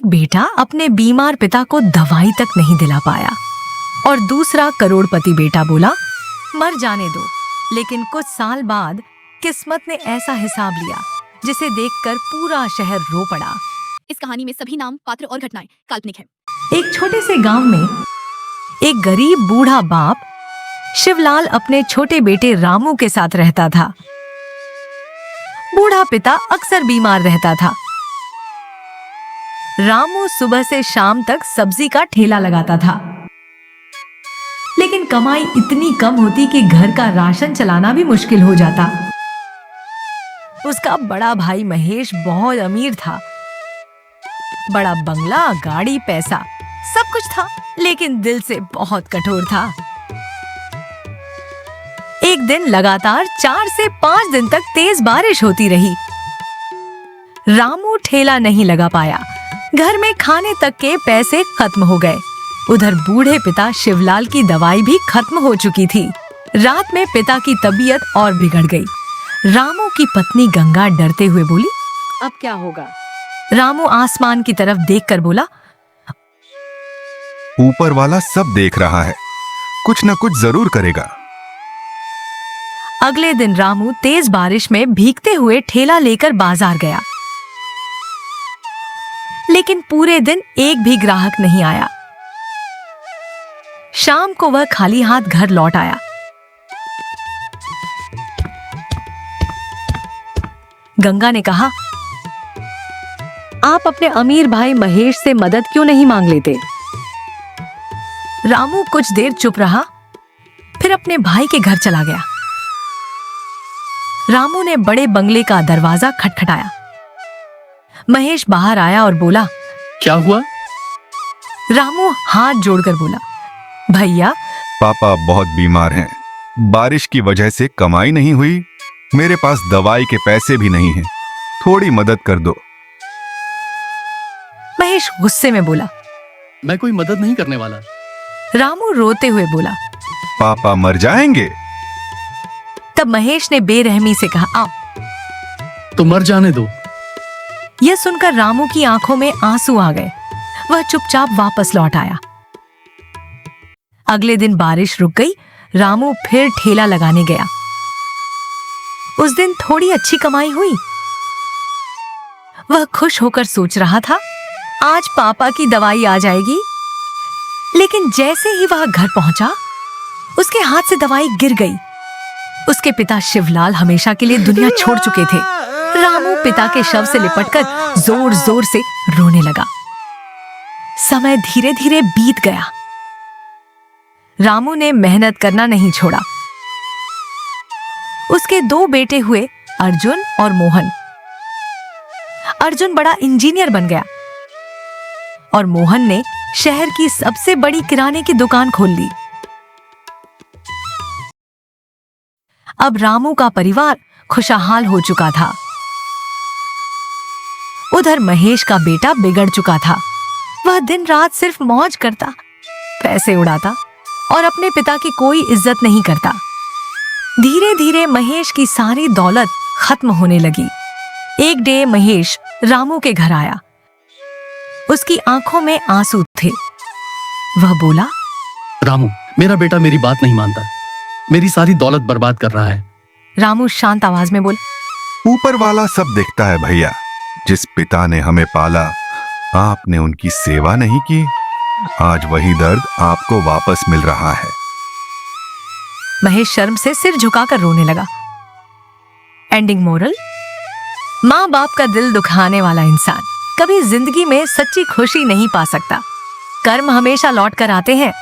एक बेटा अपने बीमार पिता को दवाई तक नहीं दिला पाया और दूसरा करोड़पति बेटा बोला, मर जाने दो। लेकिन कुछ साल बाद किस्मत ने ऐसा हिसाब लिया जिसे देखकर पूरा शहर रो पड़ा। इस कहानी में सभी नाम, पात्र और घटनाएं काल्पनिक हैं। एक छोटे से गांव में एक गरीब बूढ़ा बाप शिवलाल अपने छोटे बेटे रामू के साथ रहता था। बूढ़ा पिता अक्सर बीमार रहता था। रामू सुबह से शाम तक सब्जी का ठेला लगाता था, लेकिन कमाई इतनी कम होती कि घर का राशन चलाना भी मुश्किल हो जाता। उसका बड़ा भाई महेश बहुत अमीर था। बड़ा बंगला, गाड़ी, पैसा सब कुछ था, लेकिन दिल से बहुत कठोर था। एक दिन लगातार 4 से 5 दिन तक तेज बारिश होती रही। रामू ठेला नहीं लगा पाया। घर में खाने तक के पैसे खत्म हो गए। उधर बूढ़े पिता शिवलाल की दवाई भी खत्म हो चुकी थी। रात में पिता की तबीयत और बिगड़ गई। रामू की पत्नी गंगा डरते हुए बोली, अब क्या होगा? रामू आसमान की तरफ देखकर बोला, ऊपर वाला सब देख रहा है, कुछ न कुछ जरूर करेगा। अगले दिन रामू तेज बारिश में भीगते हुए ठेला लेकर बाजार गया, लेकिन पूरे दिन एक भी ग्राहक नहीं आया। शाम को वह खाली हाथ घर लौट आया। गंगा ने कहा, आप अपने अमीर भाई महेश से मदद क्यों नहीं मांग लेते? रामू कुछ देर चुप रहा, फिर अपने भाई के घर चला गया। रामू ने बड़े बंगले का दरवाजा खटखटाया। महेश बाहर आया और बोला, क्या हुआ? रामू हाथ जोड़कर बोला, भैया, पापा बहुत बीमार हैं। बारिश की वजह से कमाई नहीं हुई। मेरे पास दवाई के पैसे भी नहीं हैं। थोड़ी मदद कर दो। महेश गुस्से में बोला। मैं कोई मदद नहीं करने वाला। रामू रोते हुए बोला, पापा मर जाएंगे। तब महेश ने बेरहमी से कहा, आओ। तो मर जाने दो। यह सुनकर रामू की आंखों में आंसू आ गए। वह चुपचाप वापस लौट आया। अगले दिन बारिश रुक गई। रामू फिर ठेला लगाने गया। उस दिन थोड़ी अच्छी कमाई हुई। वह खुश होकर सोच रहा था, आज पापा की दवाई आ जाएगी। लेकिन जैसे ही वह घर पहुंचा, उसके हाथ से दवाई गिर गई। उसके पिता शिवलाल हमेशा के लिए दुनिया छोड़ चुके थे। रामू पिता के शव से लिपटकर जोर जोर से रोने लगा। समय धीरे धीरे बीत गया। रामू ने मेहनत करना नहीं छोड़ा। उसके 2 बेटे हुए, अर्जुन और मोहन। अर्जुन बड़ा इंजीनियर बन गया और मोहन ने शहर की सबसे बड़ी किराने की दुकान खोल ली। अब रामू का परिवार खुशहाल हो चुका था। उधर महेश का बेटा बिगड़ चुका था। वह दिन रात सिर्फ मौज करता, पैसे उड़ाता और अपने पिता की कोई इज्जत नहीं करता। धीरे धीरे महेश की सारी दौलत खत्म होने लगी। एक डे महेश रामू के घर आया। उसकी आंखों में आंसू थे। वह बोला, रामू, मेरा बेटा मेरी बात नहीं मानता। मेरी सारी दौलत बर्बाद कर रहा है। रामू शांत आवाज में बोला, ऊपर वाला सब देखता है भैया। जिस पिता ने हमें पाला, आपने उनकी सेवा नहीं की। आज वही दर्द आपको वापस मिल रहा है। महेश शर्म से सिर झुकाकर रोने लगा। एंडिंग मोरल, माँ बाप का दिल दुखाने वाला इंसान कभी जिंदगी में सच्ची खुशी नहीं पा सकता। कर्म हमेशा लौट कर आते हैं,